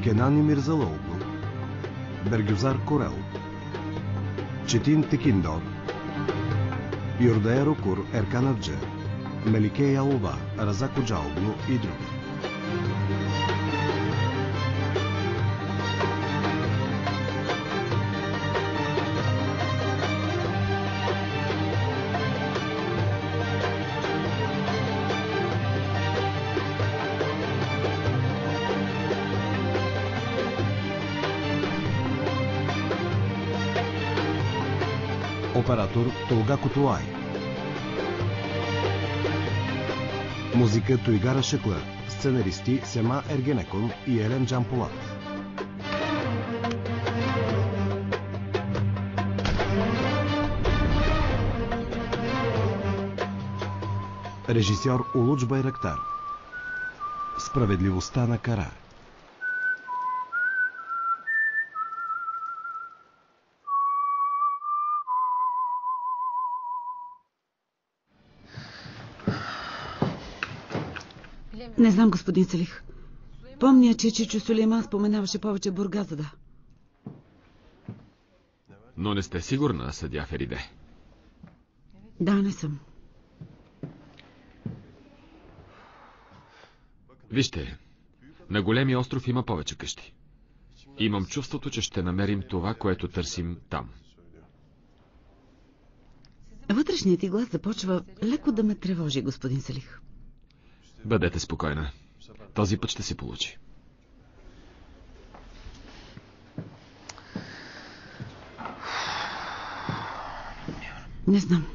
Kenan Mirzalıoğlu, Bergüzar Korel, Çetin Tekindor, Yurdaer Okur Erkan Avcı, Melike Yalova, Razak Hocaoğlu и други. Оператор Толга Кутулай. Музика Туйгара Шъкла. Сценаристи Сема Ергенекон и Елен Джамполат. Режисьор Улуч Байрактар. Справедливостта на Кара. Не знам, господин Салих. Помня, че Чичо Сулейман споменаваше повече Бургазада. Но не сте сигурна, съдия Фериде? Да, не съм. Вижте, на големия остров има повече къщи. Имам чувството, че ще намерим това, което търсим там. Вътрешният ти глас започва леко да ме тревожи, господин Салих. Бъдете спокойна. Този път ще се получи. Не знам.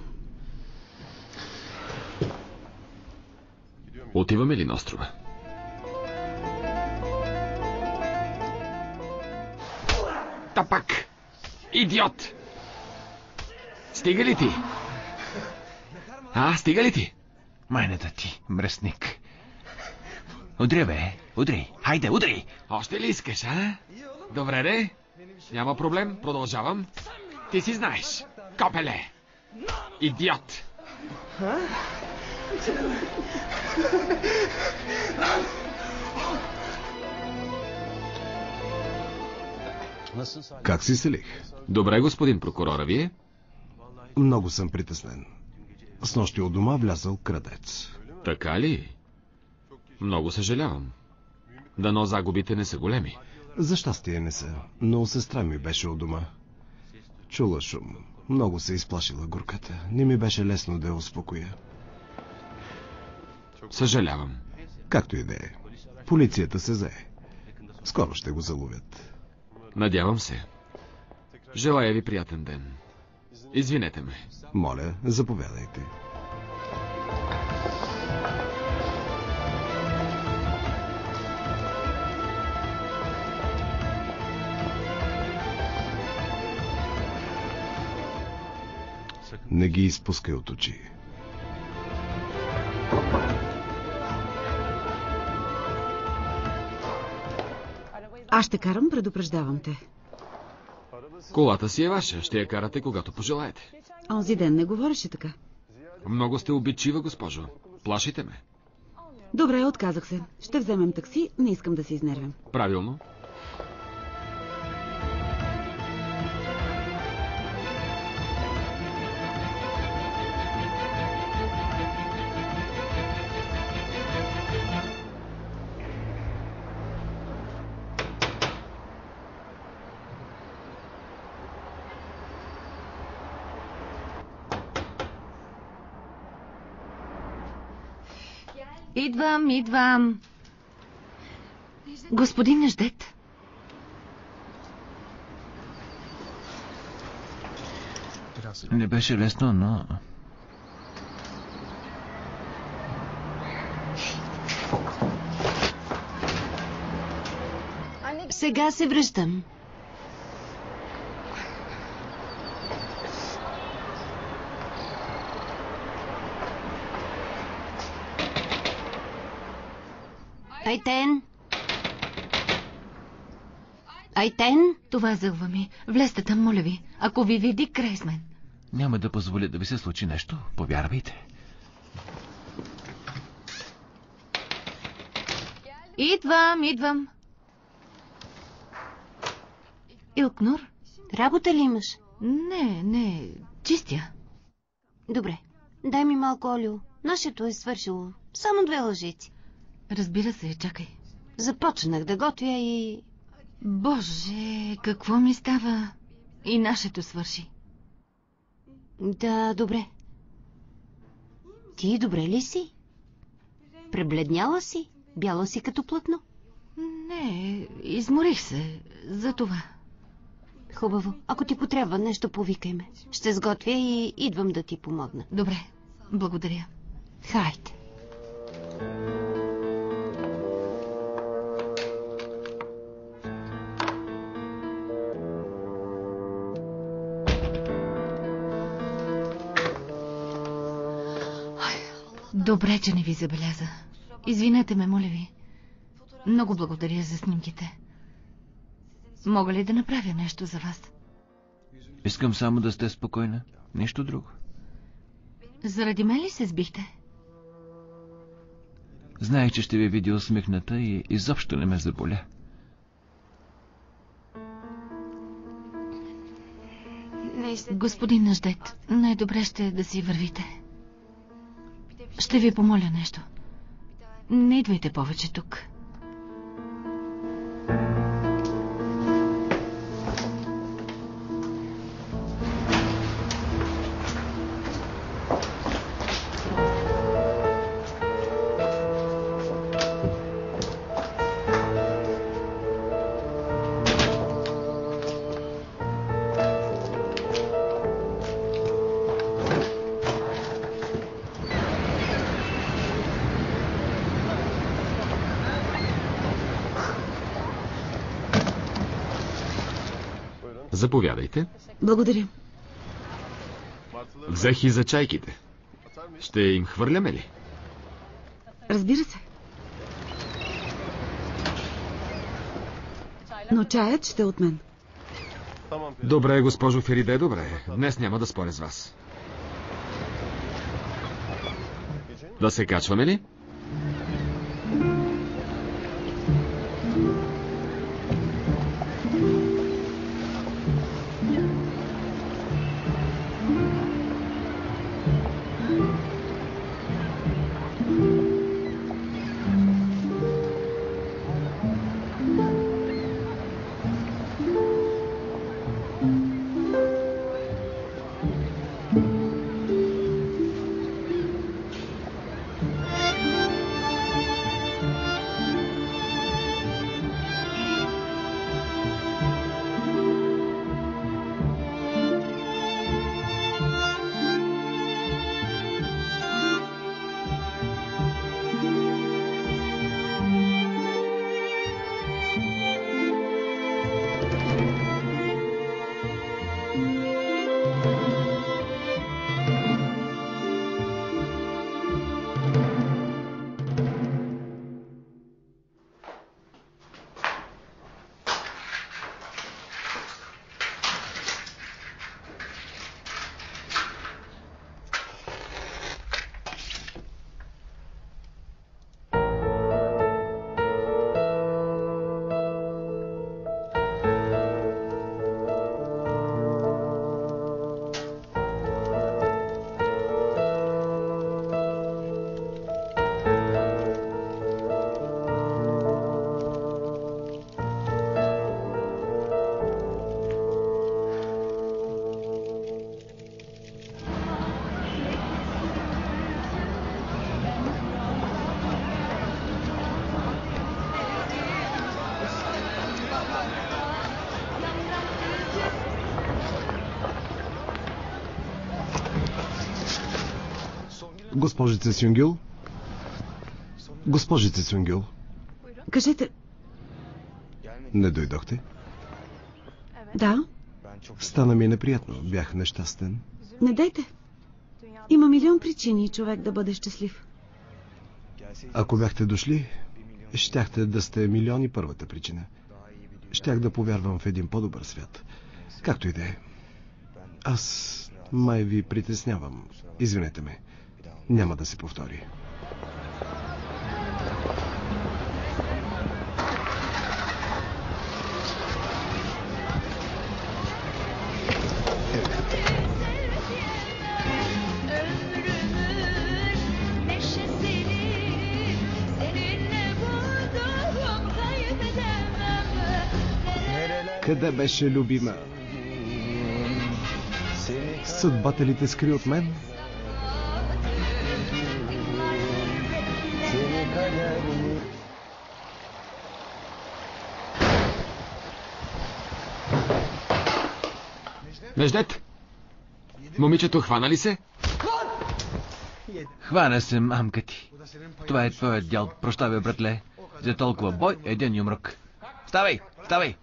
Отиваме ли на острова? Тапак! Идиот! Стига ли ти? Стига ли ти? Майната ти, мръсник. Удри, бе, удри. Хайде, удри. Още ли искаш, а? Добре, де. Няма проблем, продължавам. Ти си знаеш. Копеле! Идиот! Как си, Салих? Добре, господин прокурора, вие? Много съм притеснен. Снощи от дома влязъл крадец. Така ли? Много съжалявам. Дано загубите не са големи. За щастие не са, но сестра ми беше от дома. Чула шум. Много се изплашила горката. Не ми беше лесно да я успокоя. Съжалявам. Както и да е. Полицията се зае. Скоро ще го заловят. Надявам се. Желая ви приятен ден. Извинете ме. Моля, заповядайте. Не ги изпускай от очи. Аз ще карам, предупреждавам те. Колата си е ваша. Ще я карате, когато пожелаете. Онзи ден не говореше така. Много сте обидчива, госпожо. Плашите ме. Добре, отказах се. Ще вземем такси, не искам да се изнервям. Правилно. Идвам. Господин Неждет. Не беше лесно, но... Сега се връщам. Айтен, това е зълва ми. Влезте там, моля ви. Ако ви види, край с мен. Няма да позволя да ви се случи нещо, повярвайте. Идвам. Илкнур? Работа ли имаш? Не, чистя. Добре, дай ми малко олио. Нашето е свършило. Само 2 лъжици. Разбира се, чакай. Започнах да готвя и... Боже, какво ми става? И нашето свърши. Да, добре. Ти добре ли си? Пребледняла си? Бяла си като плътно? Не, изморих се. За това. Хубаво. Ако ти потрябва нещо, повикай ме. Ще сготвя и идвам да ти помогна. Добре, благодаря. Хайде. Добре, че не ви забеляза. Извинете ме, моля ви. Много благодаря за снимките. Мога ли да направя нещо за вас? Искам само да сте спокойна. Нищо друго. Заради мен ли се сбихте? Знаех, че ще ви видя усмихната и изобщо не ме заболя. Господин Наждет, най-добре ще е да си вървите. Ще ви помоля нещо. Не идвайте повече тук. Заповядайте. Благодаря. Взех и за чайките. Ще им хвърляме ли? Разбира се. Но чаят ще е от мен. Добре, госпожо Фериде, добре. Днес няма да споря с вас. Да се качваме ли? Госпожице Сюнгюл? Госпожице Сюнгюл? Кажете... Не дойдохте? Да, Стана ми неприятно. Бях нещастен. не дайте. Има милион причини човек да бъде щастлив. Ако бяхте дошли, щяхте да сте милиони първата причина. Щях да повярвам в един по-добър свят. Както и да е. Аз май ви притеснявам. Извинете ме. Няма да се повтори. Къде беше, любима? Съдбата ли те скри от мен? Неждет! Момичето хвана ли се? Хвана се, мамка ти. Това е твоят дял. Прощавай, братле. За толкова бой, един юмрук. Вставай, вставай!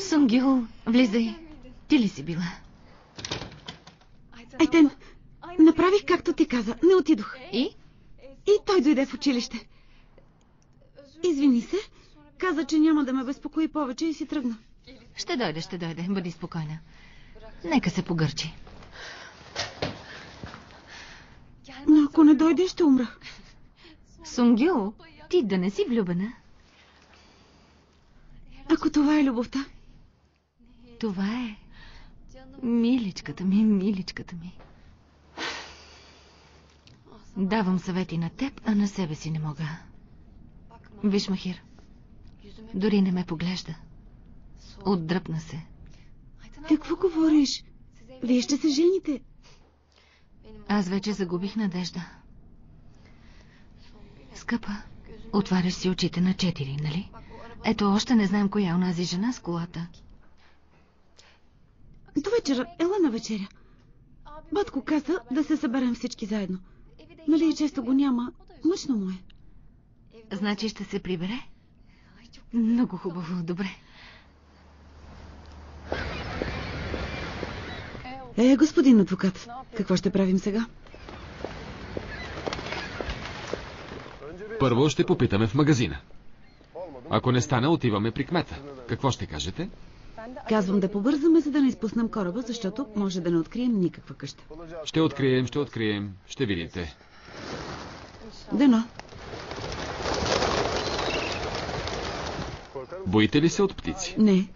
Сунгюл, влизай. Ти ли си била? Айтен, направих както ти каза. Не отидох. И? И той дойде в училище. Извини се. Каза, че няма да ме безпокои повече и си тръгна. Ще дойде. Бъди спокойна. Нека се погърчи. Но ако не дойде, ще умра. Сунгюл, ти да не си влюбена? Ако това е любовта. Това е. Миличката ми. Давам съвети на теб, а на себе си не мога. Виж, Махир, дори не ме поглежда. Отдръпна се. Какво говориш? Вие ще се жените. Аз вече загубих надежда. Скъпа, отваряш си очите на 4, нали? Ето, още не знаем коя е онази жена с колата. До вечера, ела на вечеря. Батко каза да се съберем всички заедно. Нали често го няма, мъчно му е. Значи ще се прибере? Много хубаво, добре. Господин адвокат, какво ще правим сега? Първо ще попитаме в магазина. Ако не стане, отиваме при кмета. Какво ще кажете? Казвам да побързаме, за да не изпуснем кораба, защото може да не открием никаква къща. Ще открием. Ще видите. Дано. Боите ли се от птици? Не.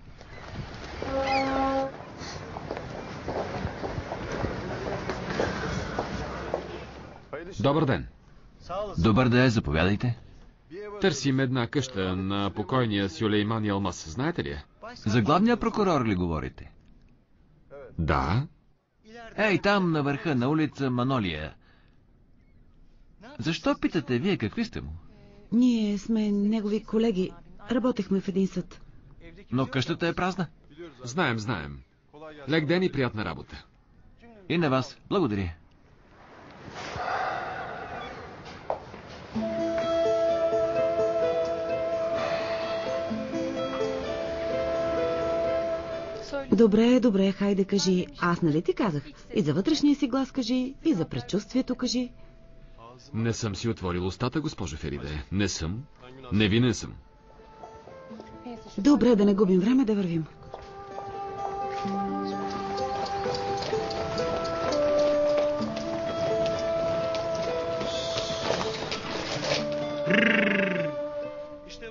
Добър ден. Добър ден, заповядайте. Търсим една къща на покойния Сюлейман Ялмаз. Знаете ли я? За главния прокурор ли говорите? Да. Ей, там на върха, на улица Манолия. Защо питате вие, какви сте му? Ние сме негови колеги. Работехме в един съд. Но къщата е празна. Знаем. Лек ден и приятна работа. И на вас. Благодаря. Добре, хайде кажи. Аз нали ти казах? И за вътрешния си глас кажи, и за предчувствието кажи. Не съм си отворил устата, госпожо Фериде. Не съм. Невинен съм. Добре, да не губим време, да вървим.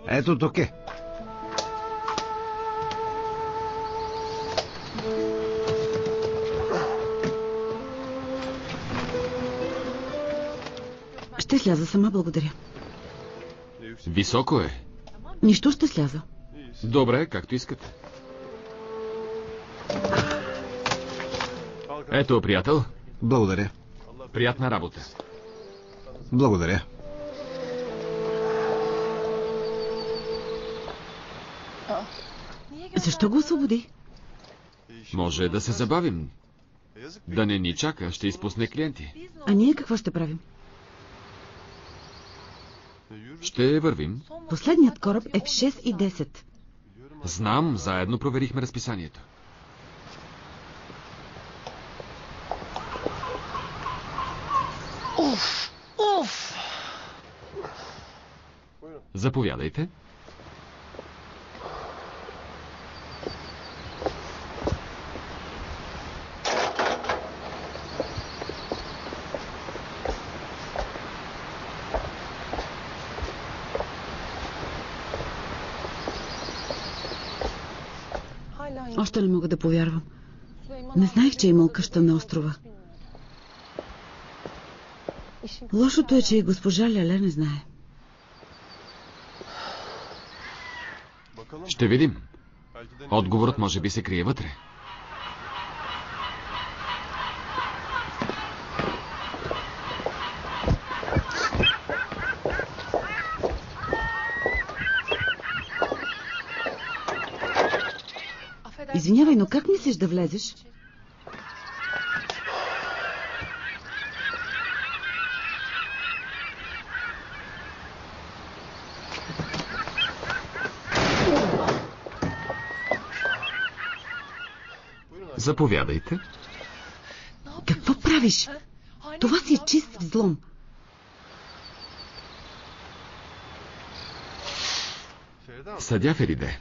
Ето тук е. Ще сляза сама, благодаря. Високо е. Нищо, ще сляза. Добре, както искате. Ето, приятел. Благодаря. Приятна работа. Благодаря. Защо го освободи? Може да се забавим. Да не ни чака, ще изпусне клиенти. А ние какво ще правим? Ще вървим. Последният кораб е в 6:10. Знам, заедно проверихме разписанието. Уф! Заповядайте. Още не мога да повярвам. Не знаех, че е имал къща на острова. Лошото е, че и госпожа Леле не знае. Ще видим. Отговорът може би се крие вътре. Извинявай, но как мислиш да влезеш? Заповядайте. Какво правиш? Това си е чист взлом. Съдя Фериде,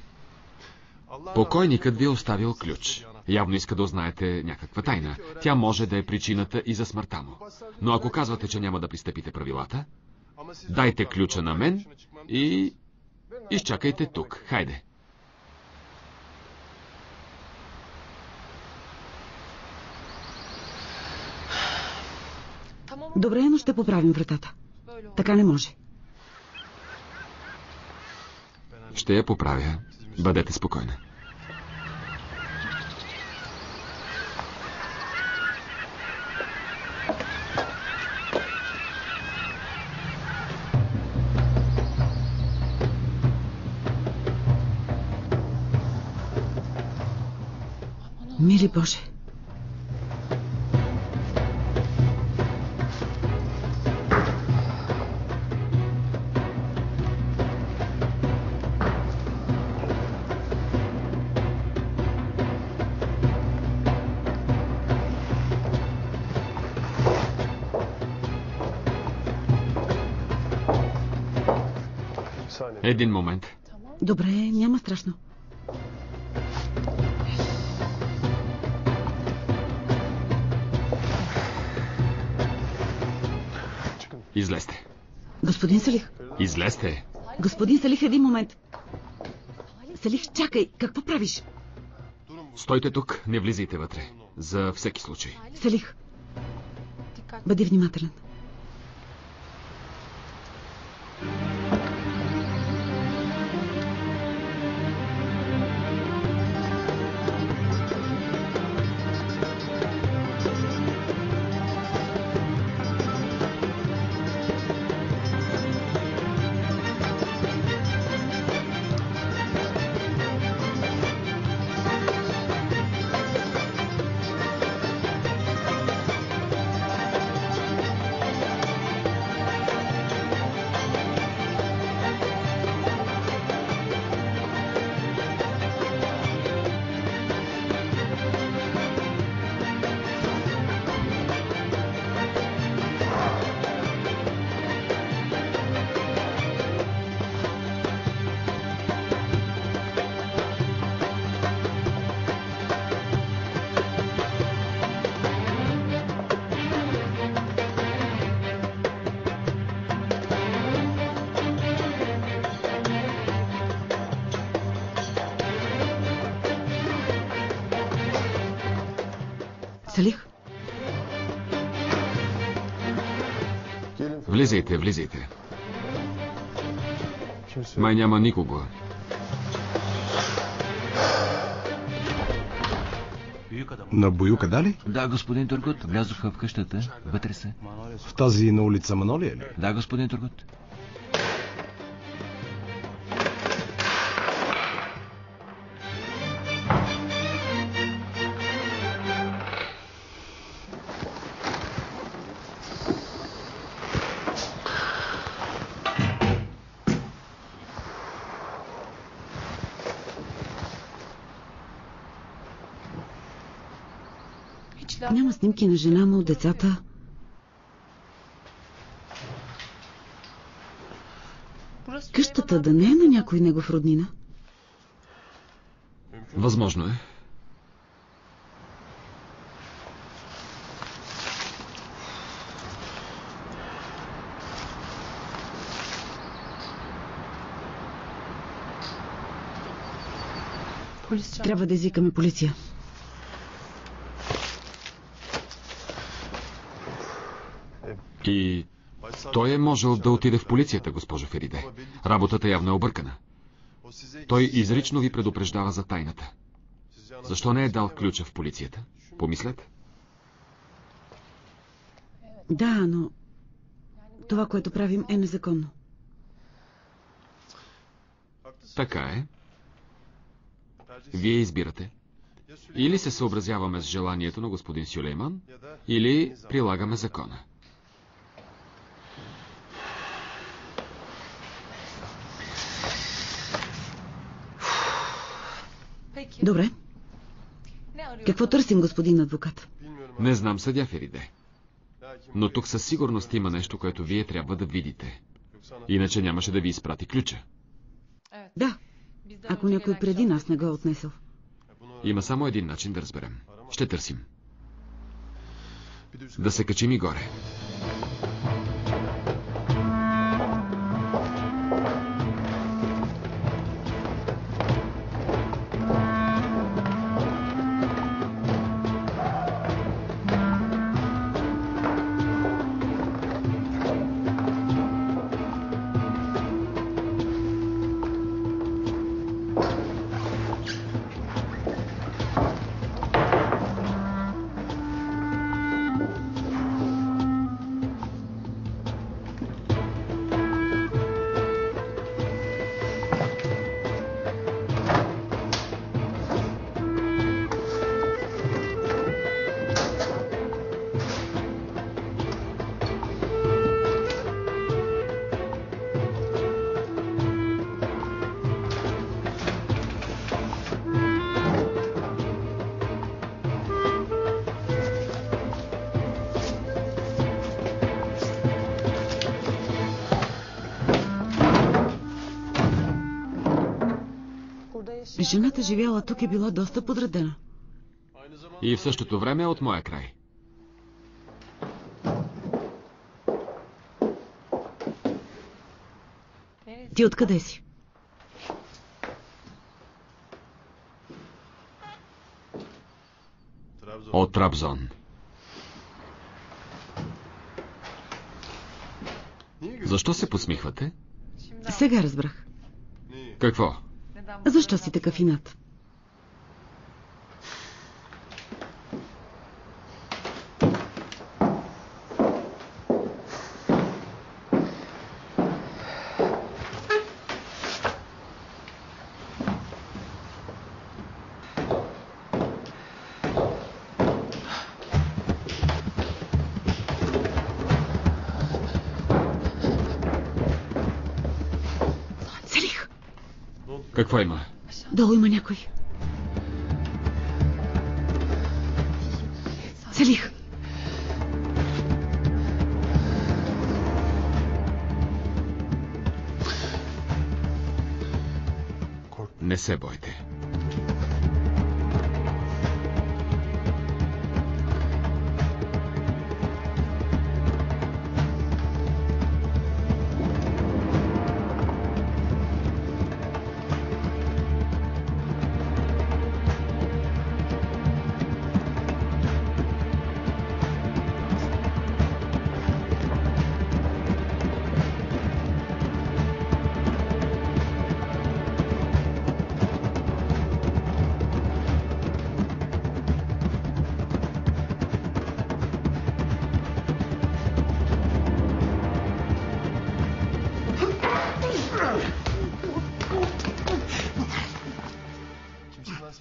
покойникът ви е оставил ключ. Явно иска да узнаете някаква тайна. Тя може да е причината и за смъртта му. Но ако казвате, че няма да пристъпите правилата, дайте ключа на мен и изчакайте тук. Хайде. Добре, но ще поправим вратата. Така не може. Ще я поправя. Бъдете спокойна. Мили Боже! Един момент. Добре, няма страшно. Излезте. Господин Салих. Излезте. Господин Салих, един момент. Салих, чакай. Какво правиш? Стойте тук, не влизайте вътре. За всеки случай. Салих, бъди внимателен. Салих? Влизайте, влизайте. Май няма никого. На Боюка дали? Да, господин Тургут, влязоха в къщата. Вътре са. В тази на улица Манолия ли? Да, господин Тургут. Няма снимки на жена му, децата. Къщата да не е на някой негов роднина? Възможно е. Трябва да извикаме полиция. И той е можел да отиде в полицията, госпожо Фериде. Работата явно е объркана. Той изрично ви предупреждава за тайната. Защо не е дал ключа в полицията? Помислете. Да, но това, което правим, е незаконно. Така е. Вие избирате. Или се съобразяваме с желанието на господин Сюлейман, или прилагаме закона. Добре. Какво търсим, господин адвокат? Не знам, съдия Фериде. Но тук със сигурност има нещо, което вие трябва да видите. Иначе нямаше да ви изпрати ключа. Да, ако някой преди нас не го е отнесъл. Има само един начин да разберем. Ще търсим. Да се качим и горе. Жената живяла тук е била доста подредена. И в същото време от моя край. Ти откъде си? От Трабзон. Защо се посмихвате? Сега разбрах. Какво? Защо си такъв инат? Салих! Какво има? Долу има някой. Салих! Не се бойте.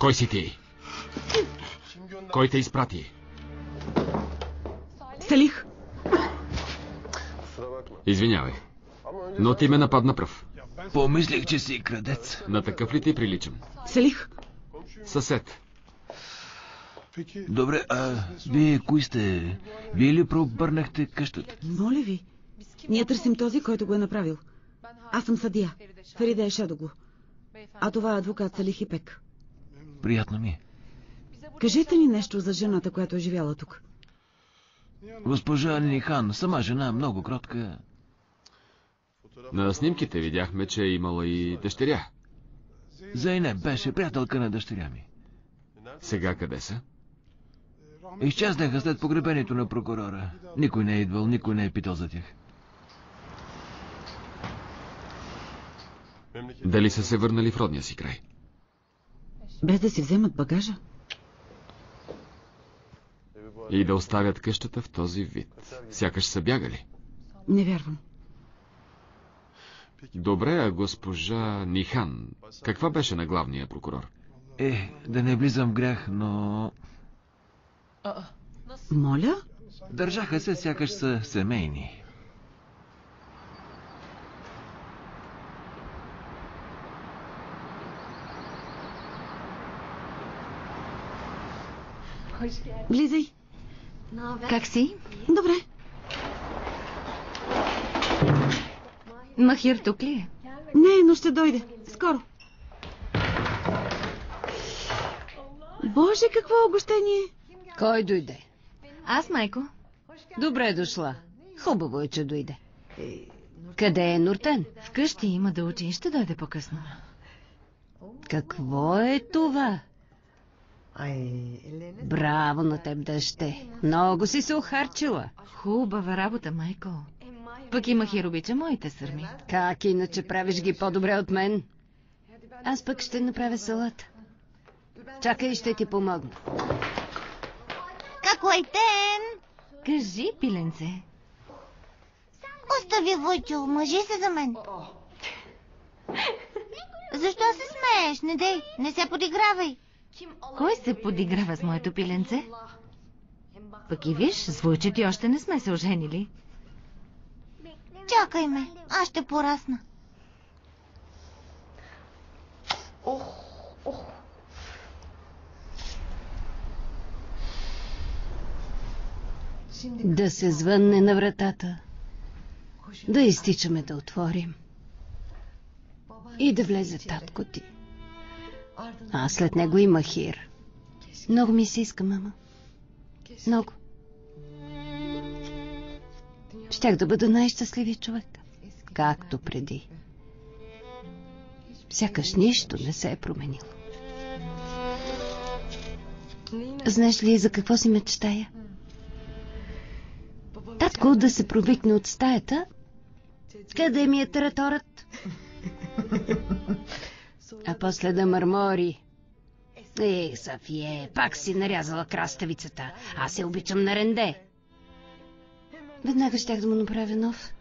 Кой си ти? Кой те изпрати? Салих! Извинявай, но ти ме нападна пръв. Помислих, че си крадец. На такъв ли ти приличам? Салих! Съсед. Добре, вие кои сте? Вие ли преобърнахте къщата? Моля ви, ние търсим този, който го е направил. Аз съм съдия. Фериде Ешадоглу. А това е адвокат Салих Ипек. Приятно ми е. Кажете ни нещо за жената, която е живяла тук. Госпожа Нихан, сама жена, много кротка. На снимките видяхме, че е имала и дъщеря. Зейнеп беше приятелка на дъщеря ми. Сега къде са? Изчезнаха след погребението на прокурора. Никой не е идвал, никой не е питал за тях. Дали са се върнали в родния си край? Без да си вземат багажа? И да оставят къщата в този вид. Сякаш са бягали. Не вярвам. Добре, а госпожа Нихан, каква беше на главния прокурор? Да не влизам в грях, но... Моля? Държаха се, сякаш са семейни. Влизай. Как си? Добре. Махир тук ли е? Не, но ще дойде. Скоро. Боже, какво огощение! Кой дойде? Аз, майко. Добре дошла. Хубаво е, че дойде. Къде е Нуртен? Вкъщи има да учи и ще дойде по-късно. Какво е това? Браво на теб, дъще. Много си се ухарчила. Хубава работа, майко. Пък и Махир обича моите сърми. Как иначе правиш ги по-добре от мен? Аз пък ще направя салат. Чакай, ще ти помогна. Какойтен! Кажи, пиленце. Остави, Войчо, мъжи се за мен. Защо се смееш? Не дей, не се подигравай. Кой се подиграва с моето пиленце? Пък и виж, с Войчо ти още не сме се оженили. Чакай ме, аз ще порасна. Да се звънне на вратата. Да изтичаме да отворим. И да влезе татко ти. А след него и Махир. Много ми се иска, мама. Много. Щях да бъда най-щастливи човек. Както преди. Сякаш нищо не се е променило. Знаеш ли за какво си мечтая? Татко да се провикне от стаята. Къде ми е тараторът? А после да мърмори. Софие, пак си нарязала краставицата. Аз се обичам на ренде. Веднага щях да му направя нов.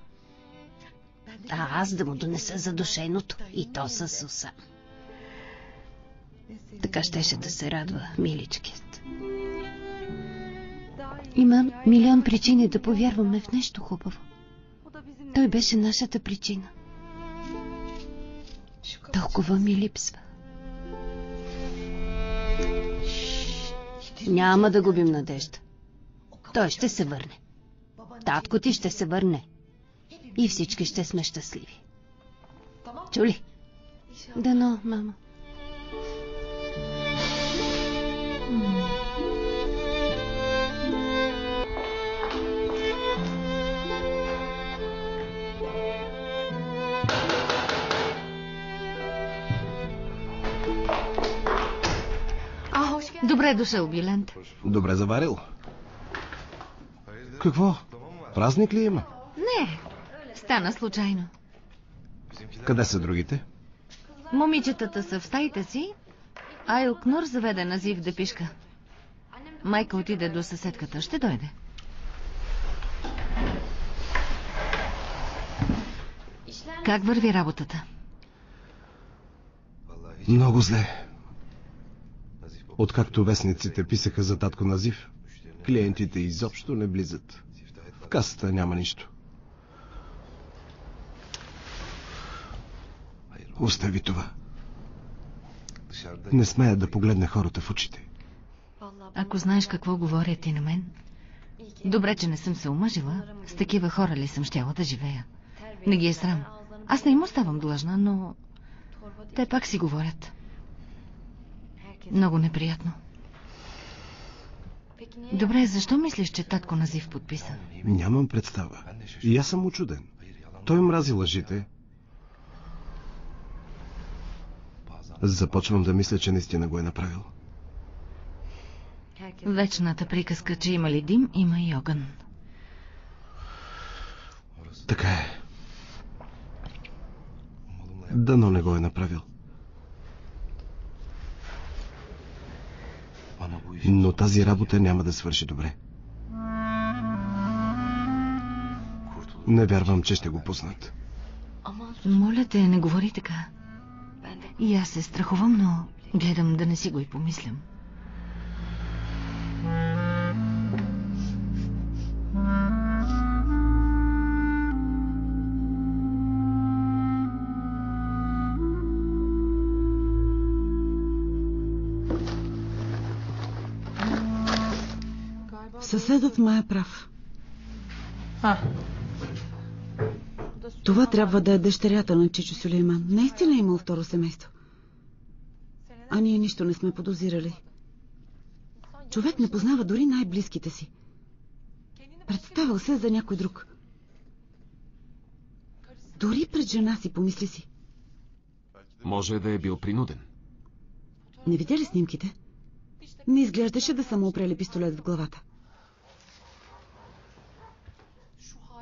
А аз да му донеса задушеното. И то с уса. Така щеше да се радва миличкият. Имам милион причини да повярваме в нещо хубаво. Той беше нашата причина. Толкова ми липсва. Няма да губим надежда. Той ще се върне. Татко ти ще се върне. И всички ще сме щастливи. Чули? Дано, мама. Добре дошъл, Билент. Добре заварил. Какво? Празник ли има? Не, стана случайно. Къде са другите? Момичетата са в стаите си, а Илкнур заведе Назив да пишка. Майка отиде до съседката. Ще дойде. Как върви работата? Много зле. Откакто вестниците писаха за татко Назив, клиентите изобщо не влизат. В касата няма нищо. Остави това. Не смея да погледна хората в очите. Ако знаеш какво говорят и на мен. Добре, че не съм се омъжила. С такива хора ли съм щяла да живея? Не ги е срам. Аз не им оставам длъжна, но те пак си говорят. Много неприятно. Добре, защо мислиш, че татко Назив подписа? Нямам представа. И аз съм учуден. Той мрази лъжите. Започвам да мисля, че наистина го е направил. Вечната приказка, че има ли дим, има и огън. Така е. Дано не го е направил. Но тази работа няма да свърши добре. Не вярвам, че ще го пуснат. Моля те, не говори така. И аз се страхувам, но гледам да не си го и помислям. Съседът ма е прав. Това трябва да е дъщерята на Чичо Сюлейман. Наистина е имал второ семейство. А ние нищо не сме подозирали. Човек не познава дори най-близките си. Представил се за някой друг. Дори пред жена си, помисли си. Може да е бил принуден. Не видя ли снимките? Не изглеждаше да са му опрели пистолет в главата.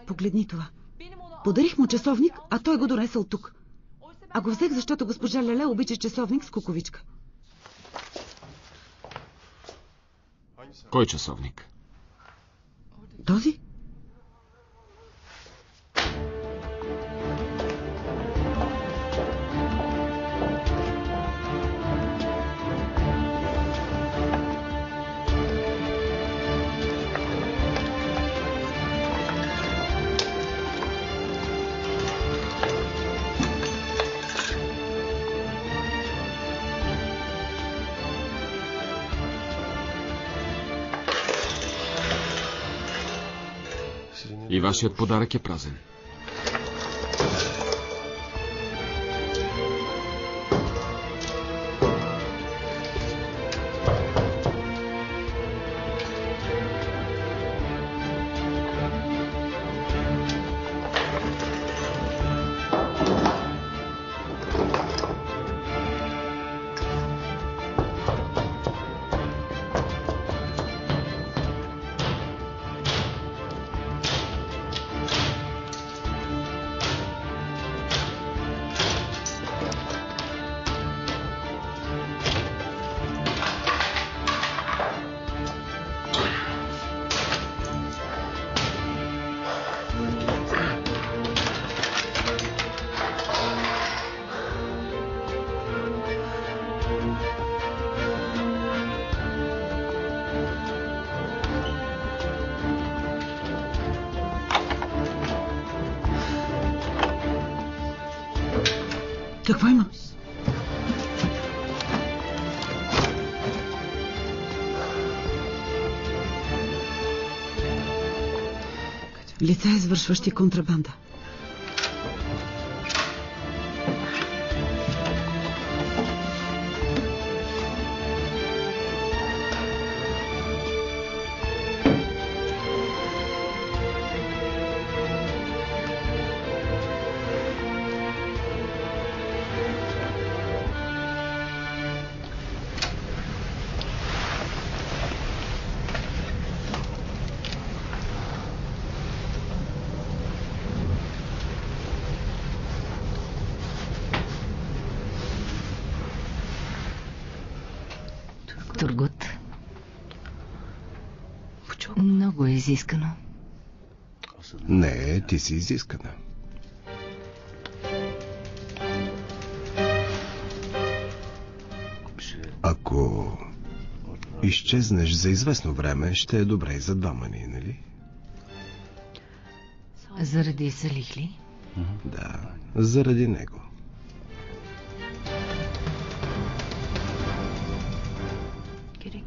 Погледни това. Подарих му часовник, а той го донесъл тук. А го взех, защото госпожа Леле обича часовник с куковичка. Кой часовник? Този? И вашият подарък е празен. Какво има? Лица, извършващи контрабанда. Тургут. Много е изискано. Не, ти си изискана. Ако изчезнеш за известно време, ще е добре и за двама ни, нали? Заради Салих ли? Да, заради него.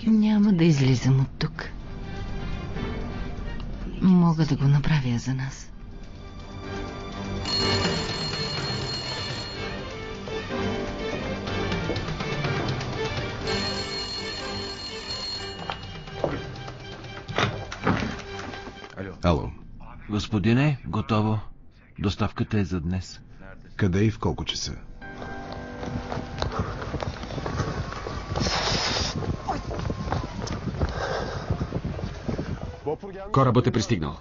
Няма да излизам от тук. Мога да го направя за нас. Ало. Господине, готово. Доставката е за днес. Къде и в колко часа? Корабът е пристигнал.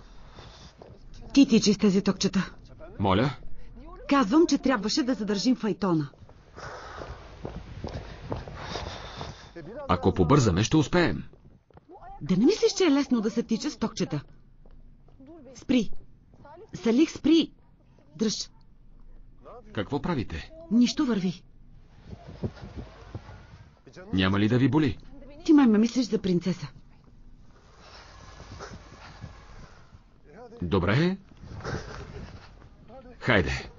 Ти тичи с тези токчета. Моля? Казвам, че трябваше да задържим файтона. Ако побързаме, ще успеем. Да не мислиш, че е лесно да се тича с токчета? Спри. Салих, спри. Дръж. Какво правите? Нищо, върви. Няма ли да ви боли? Ти май ме мислиш за принцеса. Добре. Хайде.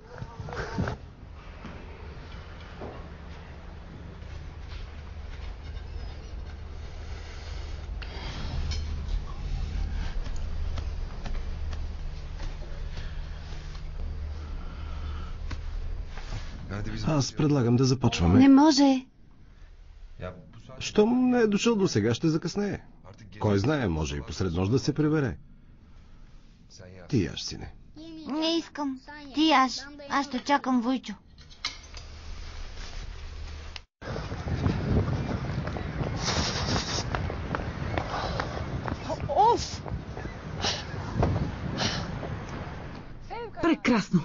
Аз предлагам да започваме. Не може. Щом не е дошъл до сега, ще закъснее. Кой знае, може и посред нощ да се прибере. Ти яш, сине. Не искам. Ти яш. Аз ще чакам Войчо. Прекрасно.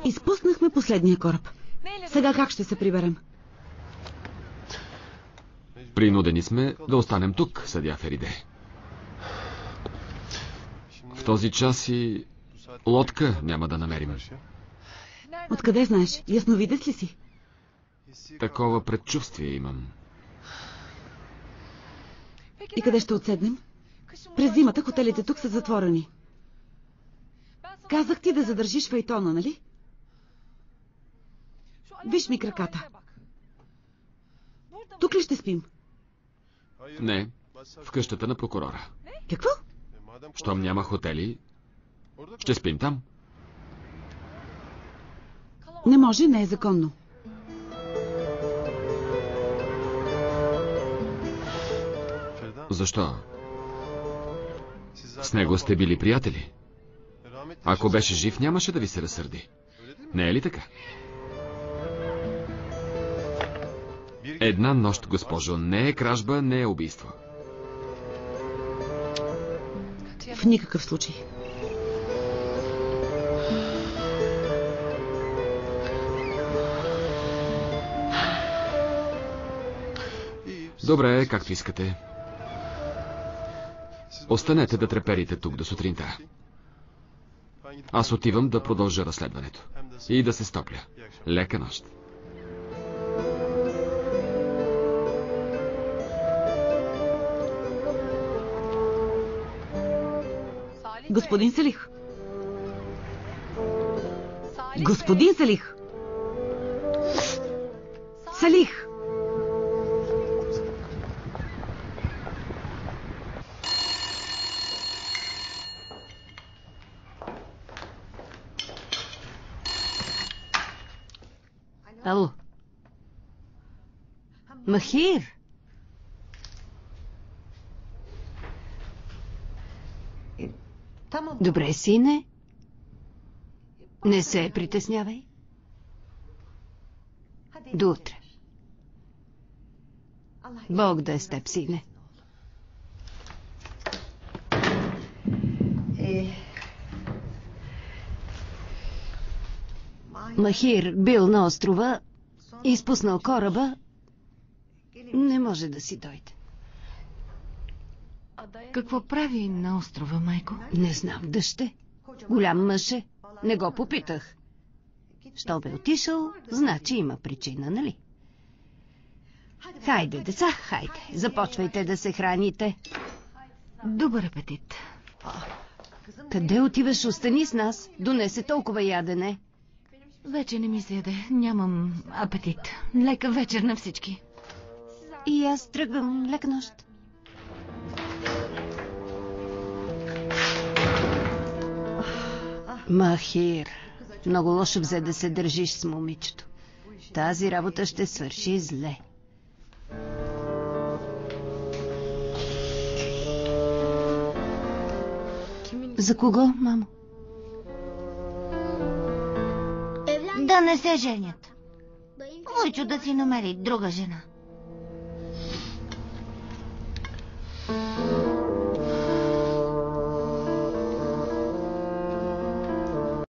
Изпуснахме последния кораб. Сега как ще се приберем? Принудени сме да останем тук, съдия Фериде. В този час и лодка няма да намерим. Откъде знаеш? Ясновидец ли си? Такова предчувствие имам. И къде ще отседнем? През зимата хотелите тук са затворени. Казах ти да задържиш файтона, нали? Виж ми краката. Тук ли ще спим? Не, в къщата на прокурора. Какво? Щом няма хотели, ще спим там. Не може, не е законно. Защо? С него сте били приятели. Ако беше жив, нямаше да ви се разсърди. Не е ли така? Една нощ, госпожо, не е кражба, не е убийство. В никакъв случай. Добре, както искате. Останете да треперите тук до сутринта. Аз отивам да продължа разследването. И да се стопля. Лека нощ. Господин Салих! Господин Салих! Салих! Ало. Махир! Добре, сине. Не се притеснявай. До утре. Бог да е с теб, сине. Махир бил на острова, изпуснал кораба, не може да си дойде. Какво прави на острова, майко? Не знам, дъще. Голям мъж е. Не го попитах. Що бе отишъл, значи има причина, нали? Хайде, деца, хайде. Започвайте да се храните. Добър апетит. Къде отиваш? Остани с нас. Донесе толкова ядене. Вече не ми се яде. Нямам апетит. Лека вечер на всички. И аз тръгвам. Лека нощ. Махир, много лошо взе да се държиш с момичето. Тази работа ще свърши зле. За кого, мамо? Да не се женят. Войчо да си намери друга жена.